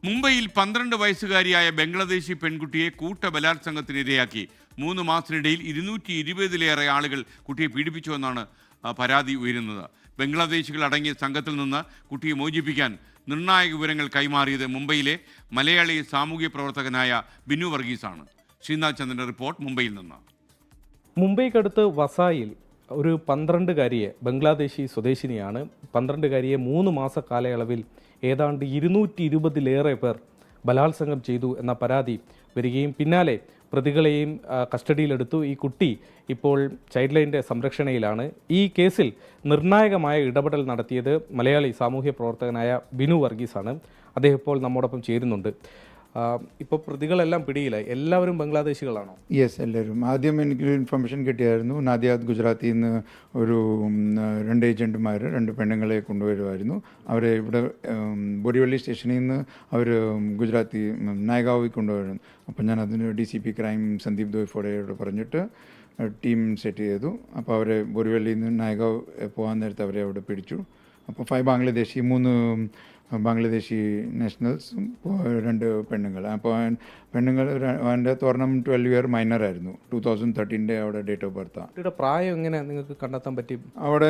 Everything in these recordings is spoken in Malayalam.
മുംബൈയിൽ 12 വയസ്സുകാരിയായ ബംഗ്ലാദേശി പെൺകുട്ടിയെ കൂട്ടബലാത്സംഗത്തിനിരയാക്കി 3 മാസത്തിനിടയിൽ 220-ലേറെ ആളുകൾ കുട്ടിയെ പീഡിപ്പിച്ചുവെന്നാണ് പരാതി ഉയരുന്നത്. ബംഗ്ലാദേശികൾ അടങ്ങിയ സംഘത്തിൽ നിന്ന് കുട്ടിയെ മോചിപ്പിക്കാൻ നിർണായക വിവരങ്ങൾ കൈമാറിയത് മുംബൈയിലെ മലയാളി സാമൂഹ്യ പ്രവർത്തകനായ ബിനു വർഗീസാണ്. ശ്രീനാഥ് ചന്ദ്രന്റെ റിപ്പോർട്ട് മുംബൈയിൽ നിന്ന്. മുംബൈക്കടുത്ത് വസായിൽ ഒരു 12-കാരിയെ, ബംഗ്ലാദേശി സ്വദേശിനിയാണ്, 12-കാരിയെ 3 മാസ കാലയളവിൽ ഏതാണ്ട് 220-ലേറെ പേർ ബലാത്സംഗം ചെയ്തു എന്ന പരാതി വരികയും പിന്നാലെ പ്രതികളെയും കസ്റ്റഡിയിലെടുത്തു. ഈ കുട്ടി ഇപ്പോൾ ചൈൽഡ് ലൈൻ്റെ സംരക്ഷണയിലാണ്. ഈ കേസിൽ നിർണായകമായ ഇടപെടൽ നടത്തിയത് മലയാളി സാമൂഹ്യ പ്രവർത്തകനായ ബിനു വർഗീസാണ്. അദ്ദേഹം ഇപ്പോൾ നമ്മോടൊപ്പം ചേരുന്നുണ്ട്. ഇപ്പോൾ പ്രതികളെല്ലാം പിടിയിലായി. എല്ലാവരും ബംഗ്ലാദേശികളാണോ? യെസ്, എല്ലാവരും. ആദ്യം എനിക്കൊരു ഇൻഫർമേഷൻ കിട്ടിയായിരുന്നു. നാദിയാദ് ഗുജറാത്തിൽ നിന്ന് ഒരു 2 ഏജൻറ്റുമാർ 2 പെണ്ണുങ്ങളെ കൊണ്ടുവരുമായിരുന്നു. അവരെ ഇവിടെ ബോരിവള്ളി സ്റ്റേഷനിൽ നിന്ന് അവർ ഗുജറാത്തി നായകാവിൽ കൊണ്ടുവരുന്നു. അപ്പോൾ ഞാൻ അതിന് DCP ക്രൈം സന്ദീപ് ദോയ്ഫോഡയോട് പറഞ്ഞിട്ട് ടീം സെറ്റ് ചെയ്തു. അപ്പോൾ അവരെ ബോരിവള്ളിയിൽ നിന്ന് നായകാവ് പോകാൻ നേരത്തെ അവരെ അവിടെ പിടിച്ചു. അപ്പോൾ 5 ബാംഗ്ലാദേശി, 3 ബാംഗ്ലാദേശി നാഷണൽസും 2 പെണ്ണുങ്ങൾ. അപ്പോൾ പെണ്ണുങ്ങൾ എൻ്റെ തോരണം 12 ഇയർ മൈനറായിരുന്നു. 2013 അവിടെ ഡേറ്റ് ഓഫ് ബർത്താണ്. കുട്ടിയുടെ പ്രായം എങ്ങനെ നിങ്ങൾക്ക് കണ്ടെത്താൻ പറ്റി? അവിടെ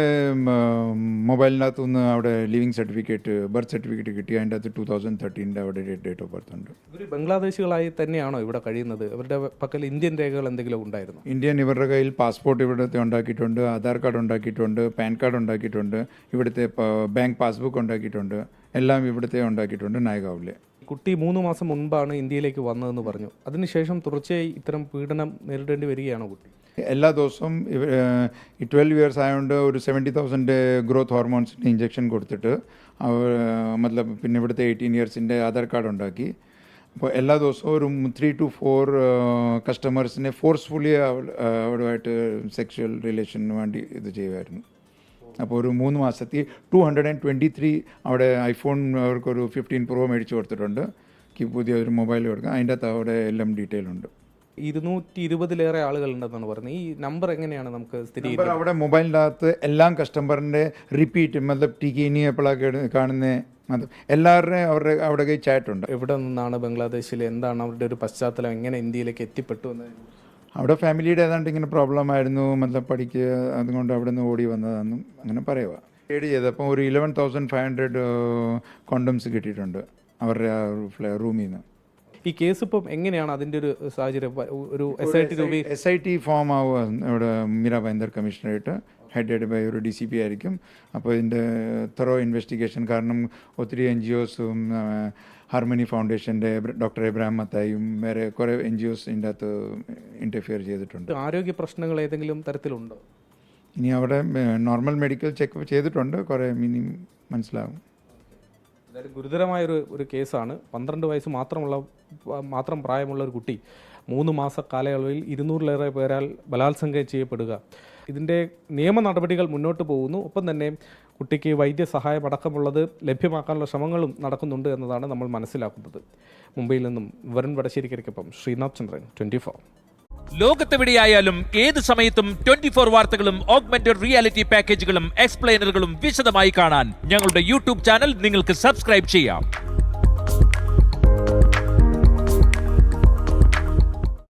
മൊബൈലിനകത്തു നിന്ന് അവിടെ ലിവിങ് സർട്ടിഫിക്കറ്റ്, ബർത്ത് സർട്ടിഫിക്കറ്റ് കിട്ടി. അതിൻ്റെ അകത്ത് 2013 അവിടെ ഡേറ്റ് ഓഫ് ബർത്ത് ഉണ്ട്. ഇവർ ബംഗ്ലാദേശികളായി തന്നെയാണോ ഇവിടെ കഴിയുന്നത്? ഇവരുടെ പക്കൽ ഇന്ത്യൻ രേഖകൾ എന്തെങ്കിലും ഉണ്ടായിരുന്നു? ഇന്ത്യൻ ഇവരുടെ കയ്യിൽ പാസ്പോർട്ട് ഇവിടുത്തെ ഉണ്ടാക്കിയിട്ടുണ്ട്, ആധാർ കാർഡ് ഉണ്ടാക്കിയിട്ടുണ്ട്, പാൻ കാർഡ് ഉണ്ടാക്കിയിട്ടുണ്ട്, ഇവിടുത്തെ ബാങ്ക് പാസ്ബുക്ക് ഉണ്ടാക്കിയിട്ടുണ്ട്, എല്ലാം ഇവിടുത്തെ ഉണ്ടാക്കിയിട്ടുണ്ട് നായകാവിലെ. കുട്ടി 3 മാസം മുൻപാണ് ഇന്ത്യയിലേക്ക് വന്നതെന്ന് പറഞ്ഞു. അതിനുശേഷം തുടർച്ചയായി ഇത്തരം പീഡനം നേരിടേണ്ടി വരികയാണോ കുട്ടി? എല്ലാ ദിവസവും 12 ഇയേഴ്സ് ആയതുകൊണ്ട് ഒരു 70,000 ഗ്രോത്ത് ഹോർമോൺസിൻ്റെ ഇഞ്ചക്ഷൻ കൊടുത്തിട്ട് മതലബ് പിന്നെ ഇവിടുത്തെ 18 ഇയേഴ്സിൻ്റെ ആധാർ കാർഡ് ഉണ്ടാക്കി. അപ്പോൾ എല്ലാ ദിവസവും ഒരു 3 to 4 കസ്റ്റമേഴ്സിനെ ഫോഴ്സ്ഫുള്ളി അവരുമായിട്ട് സെക്ഷൽ റിലേഷന് വേണ്ടി ഇത് ചെയ്യുമായിരുന്നു. അപ്പോൾ ഒരു 3 മാസത്തിൽ 223 അവിടെ ഐഫോൺ അവർക്കൊരു 15 Pro മേടിച്ച് കൊടുത്തിട്ടുണ്ട്. പുതിയൊരു മൊബൈൽ കൊടുക്കുക. അതിൻ്റെ അകത്ത് അവിടെ എല്ലാം ഡീറ്റെയിൽ ഉണ്ട്. 220-ലേറെ ആളുകളുണ്ടെന്നാണ് പറയുന്നത്. ഈ നമ്പർ എങ്ങനെയാണ് നമുക്ക് സ്ഥിരീകരിക്കുന്നത്? അവിടെ മൊബൈലിൻ്റെ അകത്ത് എല്ലാം കസ്റ്റമറിൻ്റെ റിപ്പീറ്റ് മതലബ് ടിക്ക് ഇനി എപ്പോഴാണ് കാണുന്നത് എല്ലാവരുടെയും അവിടെ ചാറ്റുണ്ട്. എവിടെ നിന്നാണ് ബംഗ്ലാദേശിൽ, എന്താണ് അവരുടെ ഒരു പശ്ചാത്തലം, എങ്ങനെ ഇന്ത്യയിലേക്ക് എത്തിപ്പെട്ടു എന്ന്? അവിടെ ഫാമിലിയുടെ ഏതാണ്ട് ഇങ്ങനെ പ്രോബ്ലം ആയിരുന്നു, മതലബ് പഠിക്കുക, അതുകൊണ്ട് അവിടെ നിന്ന് ഓടി വന്നതാണെന്നും അങ്ങനെ പറയുക. റെയ്ഡ് ചെയ്തപ്പോൾ ഒരു 11,500 കോണ്ടംസ് കിട്ടിയിട്ടുണ്ട് അവരുടെ റൂമിൽ നിന്ന്. ഈ കേസ് ഇപ്പം എങ്ങനെയാണ് അതിൻ്റെ ഒരു സാഹചര്യം? ഒരു SIT ഫോം ആവുക ഇവിടെ മീരാ ഭായിന്ദർ കമ്മീഷണറേറ്റ് ഹെഡഡ് ബൈ ഒരു DCP ആയിരിക്കും. അപ്പോൾ ഇതിൻ്റെ തറോ ഇൻവെസ്റ്റിഗേഷൻ, കാരണം ഒത്തിരി NGOസും ഹാർമണി ഫൗണ്ടേഷൻ്റെ ഡോക്ടർ എബ്രഹാം മത്തായും വേറെ കുറേ NGOs ഇതിൻ്റെ അകത്ത് ഇൻ്റർഫിയർ ചെയ്തിട്ടുണ്ട്. ആരോഗ്യ പ്രശ്നങ്ങൾ ഏതെങ്കിലും തരത്തിലുണ്ടോ? ഇനി അവിടെ നോർമൽ മെഡിക്കൽ ചെക്കപ്പ് ചെയ്തിട്ടുണ്ട്, കുറേ മനസ്സിലാകും. അതായത് ഗുരുതരമായൊരു കേസാണ്. 12 വയസ്സ് മാത്രം പ്രായമുള്ള ഒരു കുട്ടി 3 മാസ കാലയളവിൽ 200-ലേറെ പേരാൽ ബലാത്സംഗം ചെയ്യപ്പെടുക. ഇതിൻ്റെ നിയമ നടപടികൾ മുന്നോട്ട് പോകുന്നു. ഒപ്പം തന്നെ കുട്ടിക്ക് വൈദ്യസഹായം അടക്കമുള്ളത് ലഭ്യമാക്കാനുള്ള ശ്രമങ്ങളും നടക്കുന്നുണ്ട് എന്നതാണ് നമ്മൾ മനസ്സിലാക്കുന്നത്. മുംബൈയിൽ നിന്നും വരുൺ വടശ്ശേരിക്കൊപ്പം ശ്രീനാഥ് ചന്ദ്രൻ, 24. ലോകത്തെവിടെയായാലും ഏത് സമയത്തും 24 വാർത്തകളും ഓഗ്മെന്റഡ് റിയാലിറ്റി പാക്കേജുകളും എക്സ്പ്ലെയിനറുകളും വിശദമായി കാണാൻ ഞങ്ങളുടെ YouTube ചാനൽ നിങ്ങൾക്ക് സബ്സ്ക്രൈബ് ചെയ്യാം.